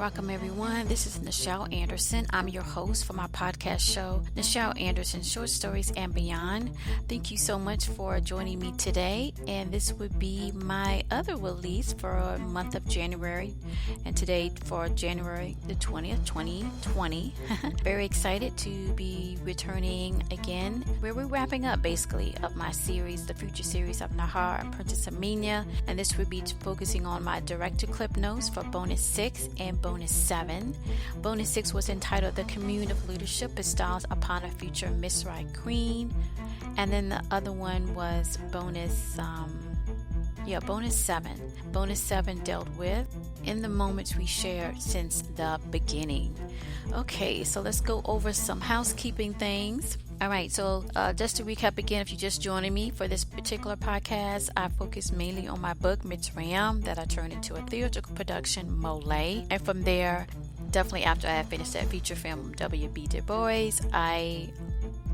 Welcome everyone. This is Nichel Anderson. I'm your host for my podcast show, Nichel Anderson Short Stories and Beyond. Thank you so much for joining me today. And this would be my other release for a month of January. And today for January the 20th, 2020. Very excited to be returning again, where we're wrapping up basically of my series, the future series of Nahor and Princess Aamina. And this would be focusing on my director clip notes for bonus 6 and bonus 7. Bonus 6 was entitled The Commune of Leadership, bestows upon a future Mitsry Queen. And then the other one was bonus 7. Bonus 7 dealt with in the moments we shared since the beginning. Okay, so let's go over some housekeeping things. All right, so just to recap again, if you're just joining me for this particular podcast, I focus mainly on my book, Mitsrayim, that I turned into a theatrical production, MOLIAE. And from there, definitely after I finished that feature film, W.B. Du Bois, I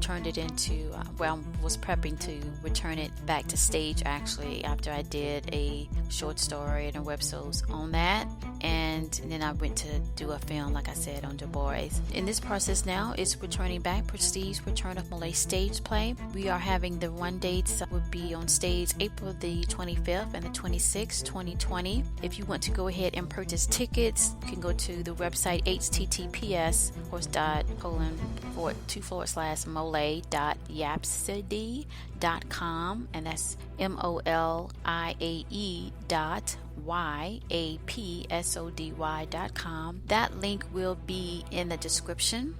turned it into, was prepping to return it back to stage actually after I did a short story and a webisode on that. And then I went to do a film, like I said, on Du Bois. In this process now, it's returning back, Prestige Return of MOLIAE Stageplay. We are having the run dates would be on stage April the 25th and the 26th, 2020. If you want to go ahead and purchase tickets, you can go to the website https://moliae.yapsody.com, and that's MOLIAE.YAPSODY.com. That link will be in the description.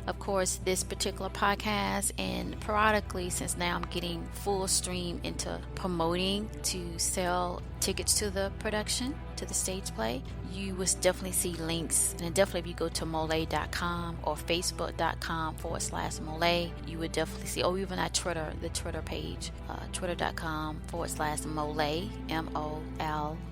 Of course, this particular podcast, and periodically, since now I'm getting full stream into promoting to sell tickets to the production, to the stage play, you will definitely see links. And definitely if you go to MOLIAE.com or Facebook.com/MOLIAE, you would definitely see, or even at Twitter, the Twitter page, Twitter.com/MOLIAE,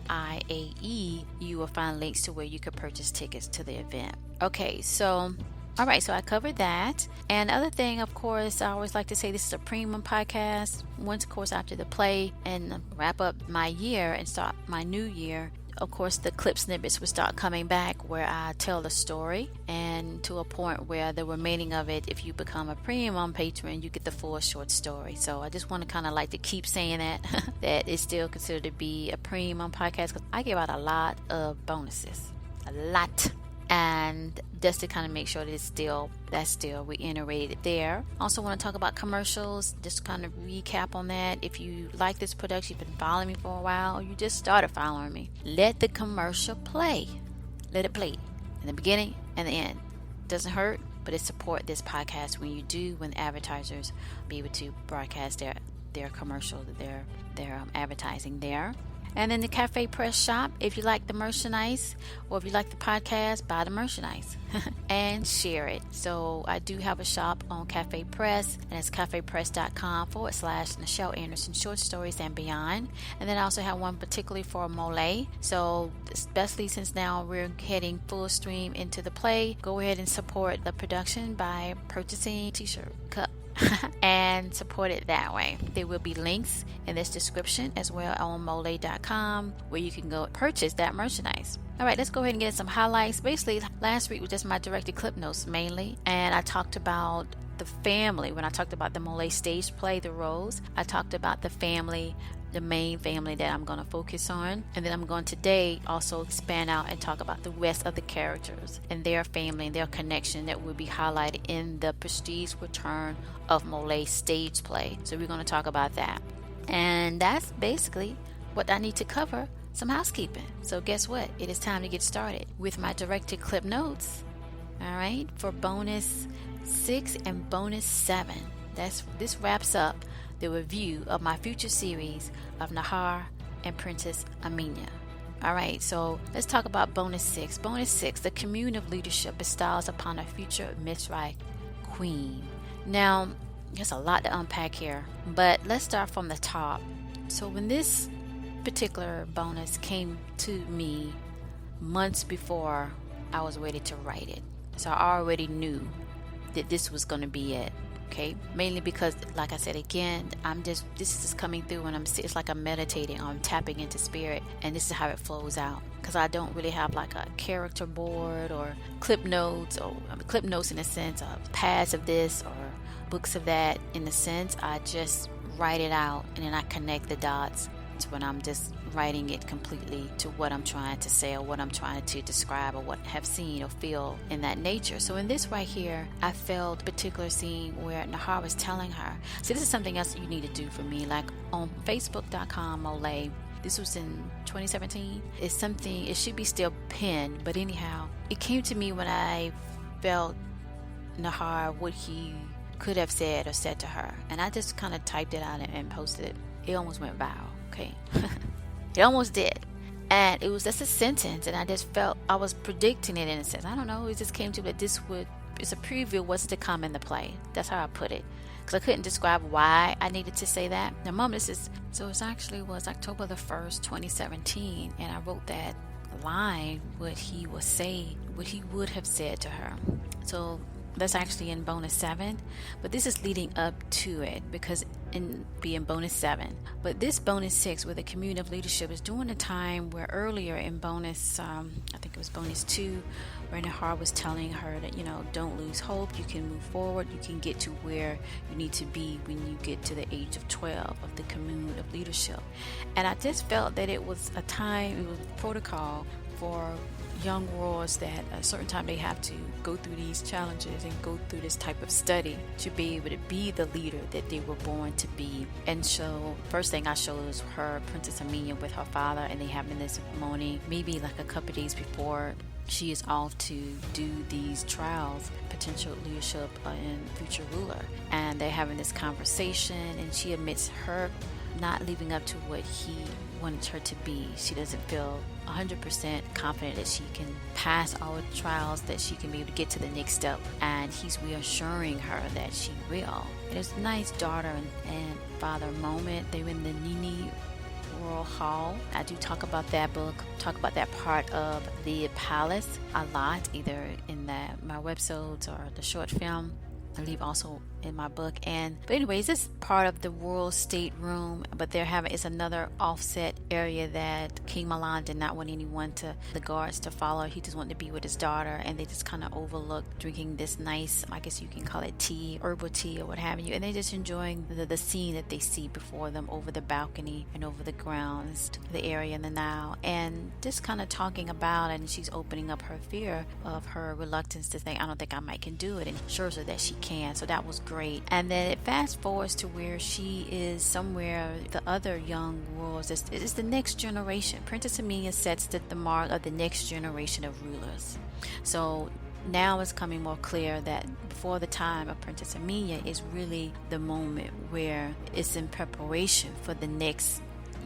MOLIAE, you will find links to where you could purchase tickets to the event. Okay, so all right, so I covered that. And other thing, of course, I always like to say this is a premium podcast. Once, of course, after the play and wrap up my year and start my new year, of course, the clip snippets will start coming back where I tell the story, and to a point where the remaining of it, if you become a premium patron, you get the full short story. So I just want to kind of like to keep saying that, that it's still considered to be a premium podcast, because I give out a lot of bonuses. A lot. And just to kind of make sure that that's still reiterated there. Also want to talk about commercials, just kind of recap on that. If you like this production, you've been following me for a while, or you just started following me, let the commercial play. Let it play in the beginning and the end. Doesn't hurt, but it support this podcast when you do, when advertisers be able to broadcast their commercial, their advertising there. And then the Cafe Press shop, if you like the merchandise or if you like the podcast, buy the merchandise and share it. So I do have a shop on Cafe Press, and it's cafepress.com/Nichel Anderson Short Stories and Beyond. And then I also have one particularly for MOLIAE. So especially since now we're heading full stream into the play, go ahead and support the production by purchasing a t-shirt, cup, and support it that way. There will be links in this description as well on MOLIAE.com where you can go purchase that merchandise. All right, let's go ahead and get some highlights. Basically, last week was just my directed clip notes mainly, and I talked about the family. When I talked about the MOLIAE Stageplay Roles, I talked about the family, the main family that I'm going to focus on. And then I'm going today also expand out and talk about the rest of the characters and their family and their connection that will be highlighted in the Prestige Return of MOLIAE Stageplay. So we're going to talk about that. And that's basically what I need to cover, some housekeeping. So guess what? It is time to get started with my directed clip notes. All right, for bonus 6 and bonus 7. This wraps up the review of my future series of Nahor and Princess Aamina. All right, so let's talk about bonus 6. Bonus 6, the Commune of Leadership bestows upon a future Mitsry Queen. Now, there's a lot to unpack here, but let's start from the top. So when this particular bonus came to me months before I was ready to write it, so I already knew that this was going to be it. Okay, mainly because, like I said again, this is coming through and it's like I'm meditating, I'm tapping into spirit, and this is how it flows out. Because I don't really have like a character board or clip notes, clip notes in a sense of pads of this or books of that. In a sense, I just write it out and then I connect the dots to when I'm just writing it completely to what I'm trying to say or what I'm trying to describe or what I have seen or feel in that nature. So in this right here, I felt a particular scene where Nahor was telling her, see, this is something else you need to do for me, like on Facebook.com, MOLIAE. This was in 2017. It's something, it should be still pinned, but anyhow, it came to me when I felt Nahor, what he could have said or said to her. And I just kind of typed it out and posted it. It almost went viral, okay? It almost did. And it was just a sentence, and I just felt I was predicting it in a sense. I don't know, it just came to me that it's a preview of what's to come in the play. That's how I put it. Because I couldn't describe why I needed to say that. Now, Mom, so it actually was October the 1st, 2017, and I wrote that line, what he would have said to her. So that's actually in bonus 7, but this is leading up to it because in being bonus 7. But this bonus 6 with the Commune of Leadership is during a time where earlier in bonus, I think it was bonus 2, where Nahor was telling her that, don't lose hope, you can move forward, you can get to where you need to be when you get to the age of 12 of the Commune of Leadership. And I just felt that it was a time, it was protocol for young warriors that at a certain time they have to go through these challenges and go through this type of study to be able to be the leader that they were born to be. And so first thing I showed was her, Princess Aamina, with her father, and they having this ceremony maybe like a couple days before she is off to do these trials, potential leadership and future ruler. And they're having this conversation, and she admits her not living up to what he wanted her to be. She doesn't feel 100% confident that she can pass all the trials, that she can be able to get to the next step, and he's reassuring her that she will. It is a nice daughter and father moment. They're in the Nini Royal Hall. I do talk about that book, talk about that part of the palace a lot, either in my websites or the short film. I believe also in my book. But anyways, this is part of the royal state room, but it's another offset area that King Milan did not want the guards to follow. He just wanted to be with his daughter, and they just kind of overlooked drinking this nice, I guess you can call it tea, herbal tea or what have you, and they're just enjoying the scene that they see before them over the balcony and over the grounds, the area in the Nile, and just kind of talking about it. And she's opening up her fear of her reluctance to think, I don't think I can do it, and shows her that she can. So that was great. And then it fast forwards to where she is somewhere, the other young royals. It's the next generation. Princess Aamina sets the mark of the next generation of rulers. So now it's coming more clear that before the time of Princess Aamina is really the moment where it's in preparation for the next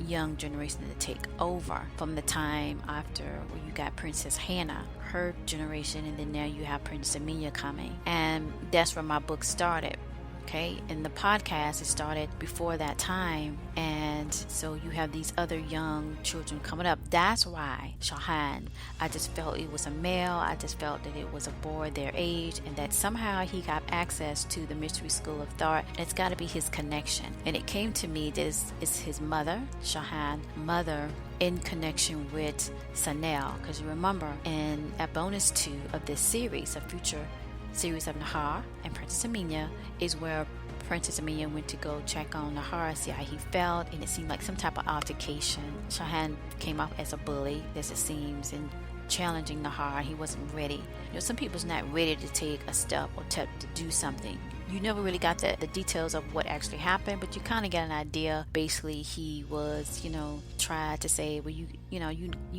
young generation to take over from the time after where you got Princess Hannah, her generation, and then now you have Princess Aamina coming. And that's where my book started. Okay, in the podcast it started before that time, and so you have these other young children coming up. That's why Shahan, I just felt it was a male, I just felt that it was a boy their age, and that somehow he got access to the Mitsrayim School of Thought, and it's got to be his connection. And it came to me that it's his mother, Shahan, mother, in connection with Sanel, because you remember in a bonus 2 of this series, a future series of Nahor and Princess Aamina, is where Princess Aamina went to go check on Nahor, see how he felt, and it seemed like some type of altercation. Shahan came off as a bully, as it seems, and challenging Nahor. He wasn't ready. Some people's not ready to take a step or to do something. You never really got the details of what actually happened, but you kind of get an idea. Basically, he was, tried to say, well, you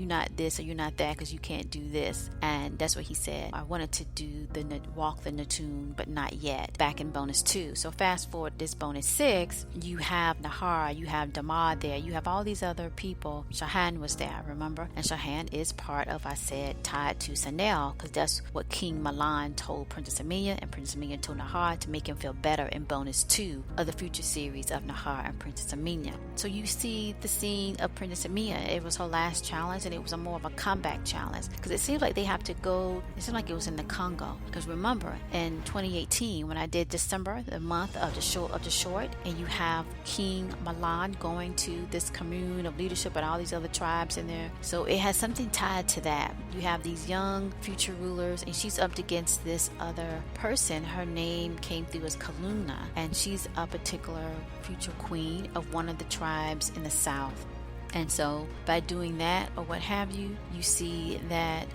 not this or you're not that because you can't do this. And that's what he said. I wanted to do walk the Natoon, but not yet, back in bonus 2. So fast forward this bonus 6, you have Nahor, you have Damar there, you have all these other people. Shahan was there, remember? And Shahan is part of, I said, tied to Sanel, because that's what King Milan told Princess Aamina, and Princess Aamina told Nahor to make make him feel better in bonus 2 of the future series of Nahor and Princess Aamina. So you see the scene of Princess Aamina. It was her last challenge, and it was more of a comeback challenge, because it seems like they have to go, it seemed like it was in the Congo, because remember in 2018 when I did December, the month of the short, and you have King Milan going to this Commune of Leadership and all these other tribes in there, so it has something tied to that. You have these young future rulers, and she's up against this other person. Her name came through as Kaluna, and she's a particular future queen of one of the tribes in the south. And so by doing that or what have you, you see that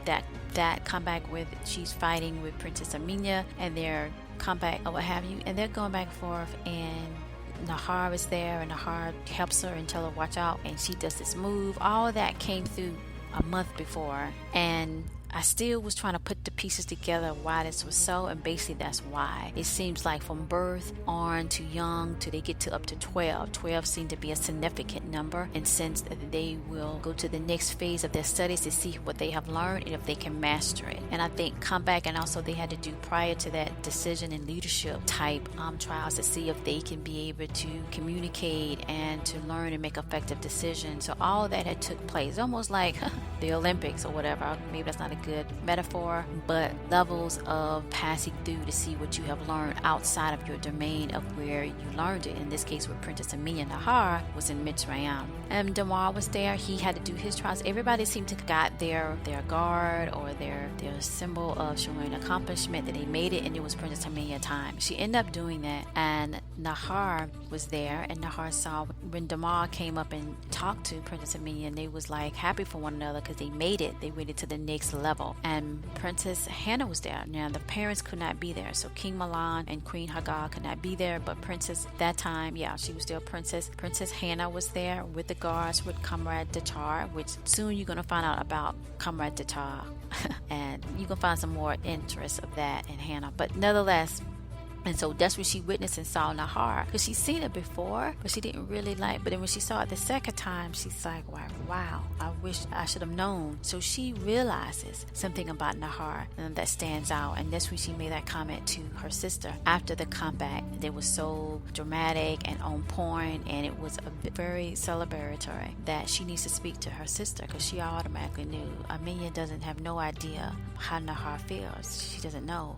comeback with, she's fighting with Princess Aamina, and their comeback or what have you, and they're going back and forth, and Nahor is there, and Nahor helps her and tell her watch out, and she does this move. All of that came through a month before, and I still was trying to put the pieces together why this was so, and basically that's why. It seems like from birth on to young to they get to up to 12 seemed to be a significant number, and since they will go to the next phase of their studies to see what they have learned and if they can master it. And I think come back, and also they had to do prior to that decision and leadership type trials to see if they can be able to communicate and to learn and make effective decisions. So all of that had took place, almost like the Olympics or whatever. Maybe that's not a good metaphor, but levels of passing through to see what you have learned outside of your domain of where you learned it. In this case with Princess Aamina, Nahor was in Mitsrayim, and Damar was there. He had to do his trials. Everybody seemed to got their guard or their symbol of showing accomplishment that they made it, and it was Princess Aamina time. She ended up doing that, and Nahor was there, and Nahor saw when Damar came up and talked to Princess Aamina, and they was like happy for one another because they made it. They went to the next level. And Princess Hannah was there. Now the parents could not be there, so King Milan and Queen Hagar could not be there, but Princess that time, she was still Princess Hannah was there with the guards, with Comrade Datar, which soon you're going to find out about Comrade Datar and you can find some more interest of that in Hannah, but nonetheless. And so that's what she witnessed and saw Nahor, because she's seen it before, but she didn't really like. But then when she saw it the second time, she's like, wow, I wish I should have known. So she realizes something about Nahor that stands out, and that's when she made that comment to her sister after the comeback. It was so dramatic and on point, and it was a very celebratory that she needs to speak to her sister, because she automatically knew. Aamina doesn't have no idea how Nahor feels. She doesn't know.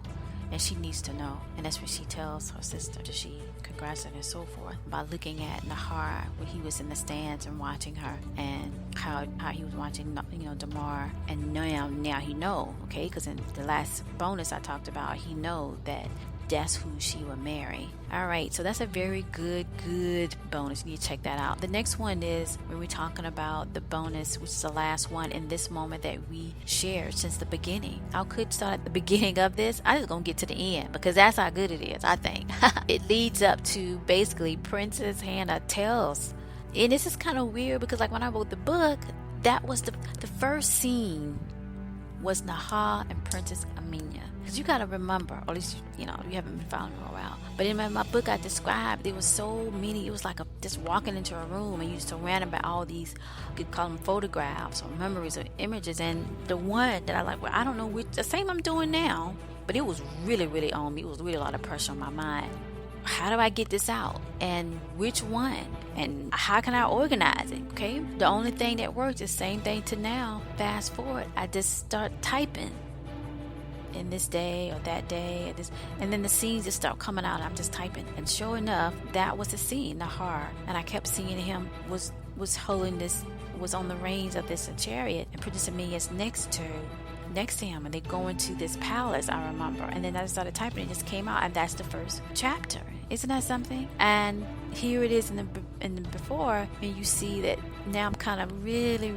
And she needs to know, and that's when she tells her sister that she congrats her and so forth by looking at Nahor when he was in the stands and watching her, and how he was watching Damar, and now he know, okay, because in the last bonus I talked about, he know that that's who she will marry. All right, so that's a very good bonus. You need to check that out. The next one is when we're talking about the bonus, which is the last one in this moment that we shared since the beginning. I could start at the beginning of this. I'm just gonna get to the end because that's how good it is, I think. It leads up to basically Princess Hannah tells, and this is kind of weird because like when I wrote the book, that was the first scene was Nahor and Princess Aamina. Because you got to remember, or at least, you haven't been following for a while. But in my book I described, there was so many, it was like just walking into a room and you're surrounded by all these, you could call them photographs or memories or images. And the one that I like, I don't know which, the same I'm doing now, but it was really, really on me. It was really a lot of pressure on my mind. How do I get this out? And which one? And how can I organize it? Okay. The only thing that works is the same thing to now. Fast forward, I just start typing in this day or that day, and then the scenes just start coming out. I'm just typing, and sure enough, that was the scene, Nahor, and I kept seeing him was holding this, was on the reins of this chariot, and Princess Aamina is next to him, and they go into this palace, I remember. And then I started typing, it just came out, and that's the first chapter. Isn't that something? And here it is in the before, and you see that now I'm kind of really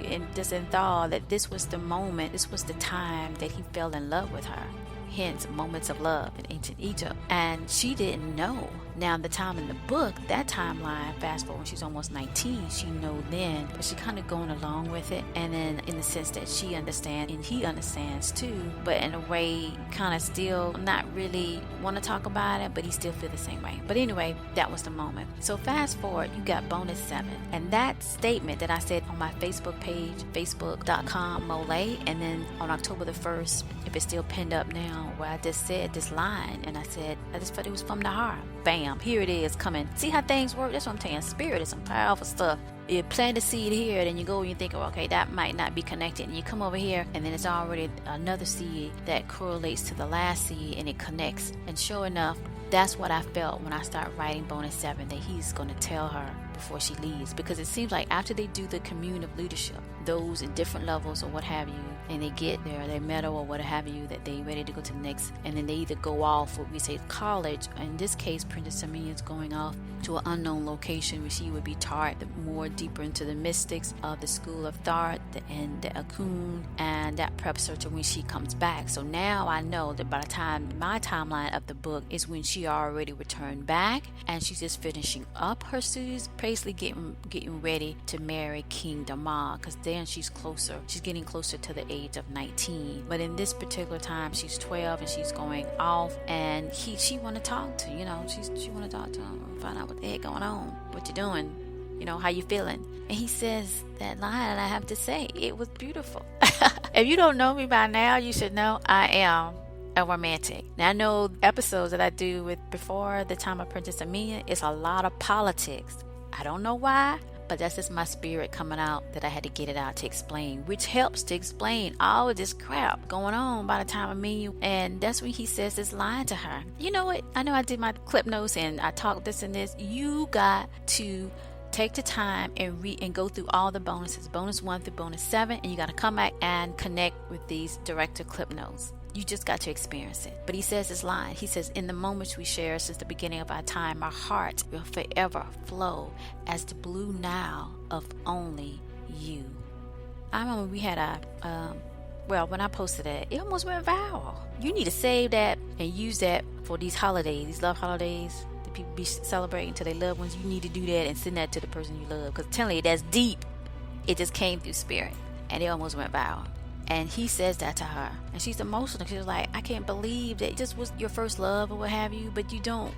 in thought that this was the moment, this was the time that he fell in love with her. Hence, moments of love in ancient Egypt. And she didn't know. Now, the time in the book, that timeline, fast forward when she's almost 19, she know then, but she kind of going along with it. And then in the sense that she understands and he understands too, but in a way, kind of still not really want to talk about it, but he still feel the same way. But anyway, that was the moment. So fast forward, you got bonus 7. And that statement that I said on my Facebook page, facebook.com/MOLIAE, and then on October the 1st, if it's still pinned up now, around where I just said this line, and I said, I just felt it was from Nahor. Bam, here it is coming. See how things work? That's what I'm telling you. Spirit is some powerful stuff. You plant a seed here, then you go and you think, okay, that might not be connected. And you come over here, and then it's already another seed that correlates to the last seed, and it connects. And sure enough, that's what I felt when I started writing Bonus 7, that he's going to tell her before she leaves. Because it seems like after they do the Commune of Leadership, those in different levels or what have you, and they get their medal or what have you, that they ready to go to the next, and then they either go off what we say college. In this case, Princess Aamina is going off to an unknown location where she would be taught more deeper into the mystics of the school of thought and the Commune, and that preps her to when she comes back. So now I know that by the time my timeline of the book is when she already returned back, and she's just finishing up her studies, basically getting ready to marry King Dama, because then she's getting closer to the age of 19. But in this particular time, she's 12 and she's going off, and she want to talk to, she want to talk to him and find out what the heck going on, what you doing, how you feeling. And he says that line, and I have to say, it was beautiful. If you don't know me by now, you should know I am a romantic. Now I know episodes that I do with before the time of Princess Aamina, it's a lot of politics. I don't know why, but that's just my spirit coming out, that I had to get it out to explain, which helps to explain all of this crap going on by the time I meet you. And that's when he says this line to her. You know what? I know I did my clip notes and I talked this and this. You got to take the time and read and go through all the bonuses, bonus 1 through bonus 7, and you got to come back and connect with these director clip notes. You just got to experience it. But he says this line. He says, in the moments we share since the beginning of our time, our hearts will forever flow as the blue Nile of only you. I remember we had when I posted that, it almost went viral. You need to save that and use that for these holidays, these love holidays that people be celebrating to their loved ones. You need to do that and send that to the person you love, because telling you, that's deep. It just came through spirit, and it almost went viral. And he says that to her, and she's emotional. She's like, I can't believe that it just was your first love or what have you, but you don't.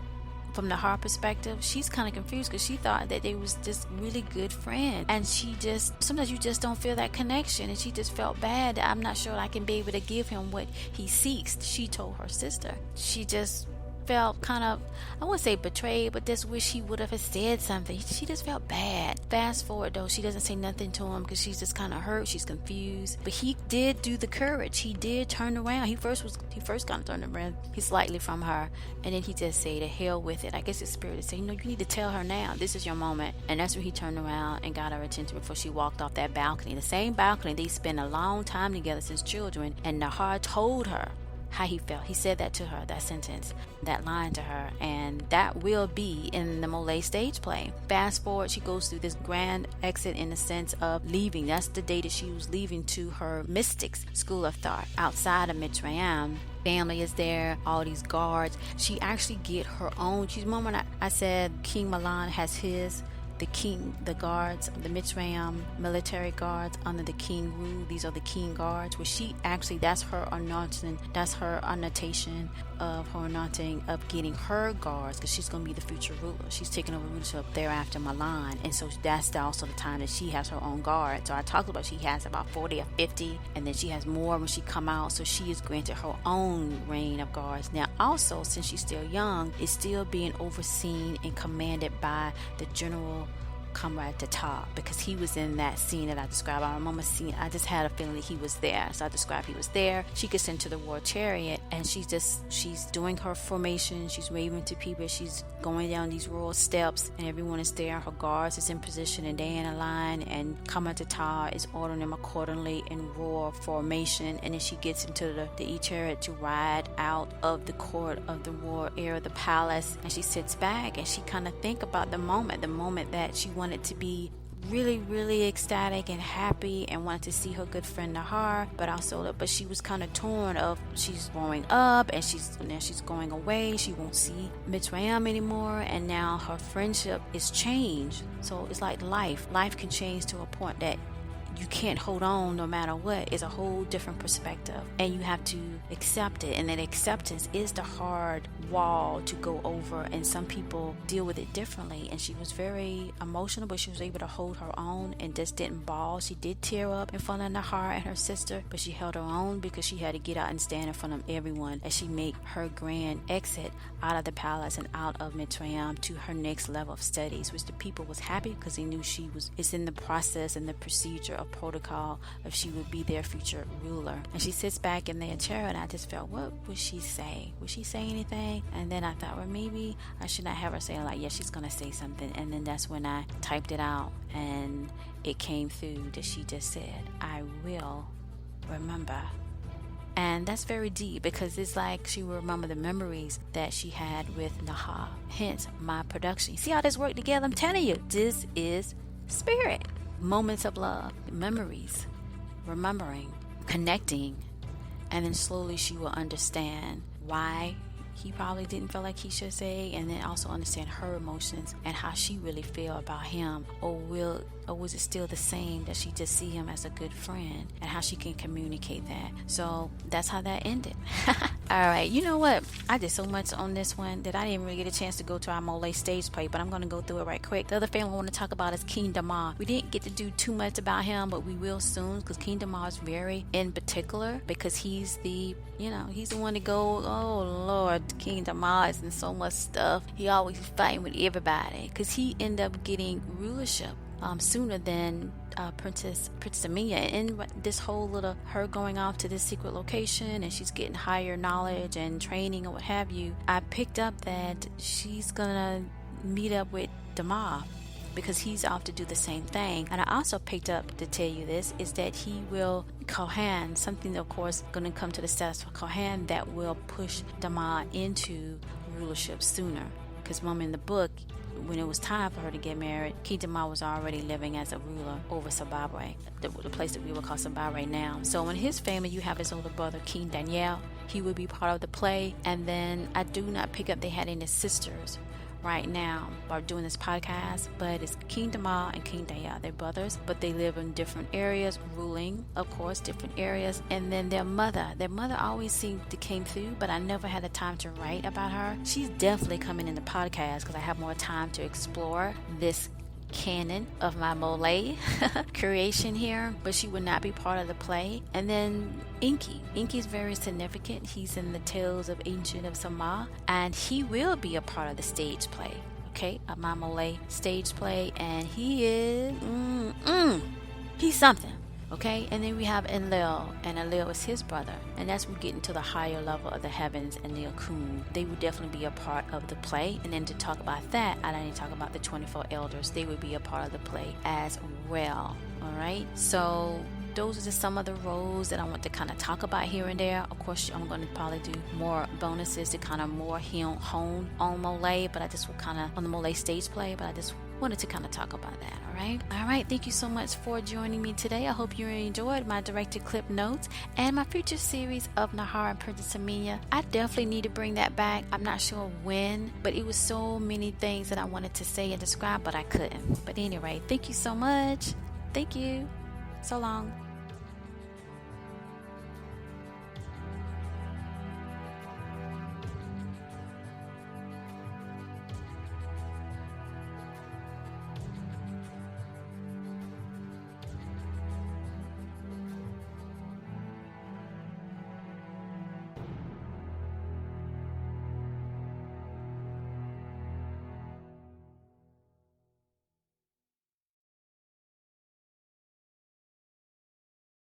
From the heart perspective, she's kind of confused because she thought that they was just really good friends, and sometimes you just don't feel that connection, and she just felt bad that I'm not sure I can be able to give him what he seeks. She told her sister. She just felt kind of, I wouldn't say betrayed, but just wish he would have said something. She just felt bad. Fast forward though, she doesn't say nothing to him because she's just kind of hurt. She's confused. But he did do the courage. He did turn around. He first kind of turned around. He slightly from her, and then he just said, to hell with it. I guess his spirit is saying, you need to tell her now. This is your moment. And that's when he turned around and got her attention before she walked off that balcony. The same balcony they spent a long time together since children, and Nahor told her how he felt. He said that to her, that sentence, that line to her, and that will be in the MOLIAE Stageplay. Fast forward, she goes through this grand exit in the sense of leaving. That's the day that she was leaving to her mystics school of thought outside of Mitsrayim. Family is there, all these guards. She actually get her own. She's moment I said King Milan has his. The guards, the Mitsrayim military guards under the king rule. These are the king guards, where she actually, that's her anointing, that's her annotation of her anointing of getting her guards, because she's going to be the future ruler. She's taking over rulership thereafter Milan, and so that's also the time that she has her own guard. So I talked about she has about 40 or 50, and then she has more when she come out, so she is granted her own reign of guards. Now also, since she's still young, it's still being overseen and commanded by the general Comrade Tata, because he was in that scene that I described. I remember seeing, I just had a feeling that he was there, so I described he was there. She gets into the war chariot, and she's doing her formation. She's waving to people. She's going down these royal steps, and everyone is there. Her guards is in position, and they in a line, and Comrade Tata is ordering them accordingly in royal formation. And then she gets into the e-chariot to ride out of the court of the war area, the palace, and she sits back and she kind of think about the moment that she wanted to be really, really ecstatic and happy and wanted to see her good friend Nahor, but she was kind of torn of, she's growing up and now she's going away. She won't see Mitsrayim anymore, and now her friendship is changed. So it's like life can change to a point that you can't hold on no matter what is a whole different perspective, and you have to accept it. And that acceptance is the hard wall to go over, and some people deal with it differently. And she was very emotional, but she was able to hold her own and just didn't bawl. She did tear up in front of Nahor and her sister, but she held her own because she had to get out and stand in front of everyone as she made her grand exit out of the palace and out of Mitsrayim to her next level of studies, which the people was happy because they knew it's in the process and the procedure of protocol if she would be their future ruler. And she sits back in their chair, and I just felt, what would she say? Would she say anything? And then I thought, well, maybe I should not have her say, like, yeah, she's gonna say something. And then that's when I typed it out, and it came through that she just said, I will remember. And that's very deep, because it's like she will remember the memories that she had with Nahor. Hence my production. See how this worked together? I'm telling you, this is spirit. Moments of love, memories, remembering, connecting, and then slowly she will understand why he probably didn't feel like he should say, and then also understand her emotions and how she really feel about him, or was it still the same that she just see him as a good friend, and how she can communicate that. So that's how that ended. All right, you know what? I did so much on this one that I didn't really get a chance to go to our MOLIAE stage play, but I'm going to go through it right quick. The other family I want to talk about is King Damar. We didn't get to do too much about him, but we will soon, because King Damar is very in particular, because he's the one to go, oh Lord, King Damar is in so much stuff. He always fighting with everybody, because he ended up getting rulership sooner than Princess Aamina. And this whole little her going off to this secret location, and she's getting higher knowledge and training and what have you, I picked up that she's gonna meet up with Damar, because he's off to do the same thing. And I also picked up to tell you this is that he will Kohan, something of course going to come to the status for Kohan that will push Damar into rulership sooner. Because mom, in the book, when it was time for her to get married, King Damar was already living as a ruler over Zimbabwe, the place that we would call Zimbabwe now. So in his family, you have his older brother, King Daniel. He would be part of the play. And then I do not pick up they had any sisters right now are doing this podcast, but it's King Damar and King Daniel. They're brothers, but they live in different areas, ruling, of course, different areas. And then their mother always seemed to came through, but I never had the time to write about her. She's definitely coming in the podcast because I have more time to explore this canon of my MOLIAE creation here, but she would not be part of the play. And then Inky is very significant. He's in the Tales of Ancient of Sama, and he will be a part of the stage play, okay, of my MOLIAE stage play. And he is he's something, okay. And then we have Enlil, and Enlil is his brother, and that's when we get into the higher level of the heavens and the Commune. They would definitely be a part of the play. And then to talk about that, I need to talk about the 24 elders. They would be a part of the play as well. All right, so those are just some of the roles that I want to kind of talk about here and there. Of course, I'm going to probably do more bonuses to kind of more hone on MOLIAE, but I just will kind of on the MOLIAE stage play, but I just wanted to kind of talk about that. All right, thank you so much for joining me today. I hope you enjoyed my directed clip notes and my future series of Nahor and Princess Aamina. I definitely need to bring that back. I'm not sure when, but it was so many things that I wanted to say and describe, but I couldn't. But anyway, thank you so much. Thank you. So long.